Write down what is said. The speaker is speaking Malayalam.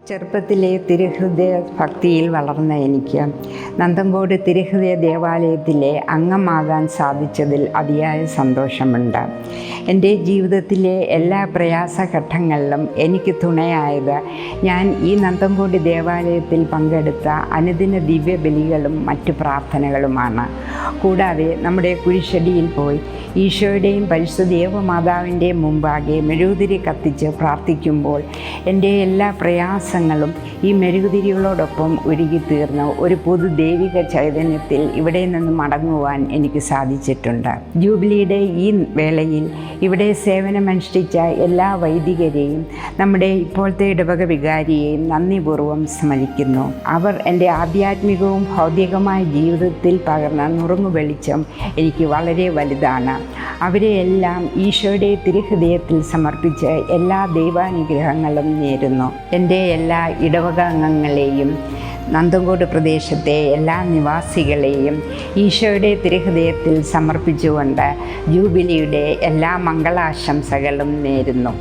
ചെറുപ്പത്തിലെ തിരുഹൃദയ ഭക്തിയിൽ വളർന്ന എനിക്ക് നന്തങ്കോട് തിരുഹൃദയ ദേവാലയത്തിലെ അംഗമാകാൻ സാധിച്ചതിൽ അതിയായ സന്തോഷമുണ്ട്. എൻ്റെ ജീവിതത്തിലെ എല്ലാ പ്രയാസഘട്ടങ്ങളിലും എനിക്ക് തുണയായത് ഞാൻ ഈ നന്തങ്കോട് ദേവാലയത്തിൽ പങ്കെടുത്ത അനുദിന ദിവ്യബലികളും മറ്റു പ്രാർത്ഥനകളുമാണ്. കൂടാതെ നമ്മുടെ കുരിശടിയിൽ പോയി ഈശോയുടെയും പരിശുദ്ധ ദേവമാതാവിൻ്റെയും മുമ്പാകെ മെഴുകുതിരി കത്തിച്ച് പ്രാർത്ഥിക്കുമ്പോൾ എൻ്റെ എല്ലാ പ്രയാസങ്ങളും ഈ മെഴുകുതിരികളോടൊപ്പം ഉരുകിത്തീർന്ന് ഒരു പൊതു ദൈവിക ചൈതന്യത്തിൽ ഇവിടെ നിന്ന് മടങ്ങുവാൻ എനിക്ക് സാധിച്ചിട്ടുണ്ട്. ജൂബിലിയുടെ ഈ വേളയിൽ ഇവിടെ സേവനമനുഷ്ഠിച്ച എല്ലാ വൈദികരെയും നമ്മുടെ ഇപ്പോഴത്തെ ഇടവക വികാരിയെയും നന്ദിപൂർവ്വം സ്മരിക്കുന്നു. അവർ എൻ്റെ ആധ്യാത്മികവും ഭൗതികമായ ജീവിതത്തിൽ പകർന്ന നുറുങ്ങു വെളിച്ചം എനിക്ക് വളരെ വലുതാണ്. അവരെയെല്ലാം ഈശോയുടെ തിരുഹൃദയത്തിൽ സമർപ്പിച്ച് എല്ലാ ദൈവാനുഗ്രഹങ്ങളും നേരുന്നു. എൻ്റെ എല്ലാ ഇടവക അംഗങ്ങളെയും നന്തങ്കോട് പ്രദേശത്തെ എല്ലാ നിവാസികളെയും ഈശോയുടെ തിരുഹൃദയത്തിൽ സമർപ്പിച്ചുകൊണ്ട് ജൂബിലിയുടെ എല്ലാ മംഗളാശംസകളും നേരുന്നു.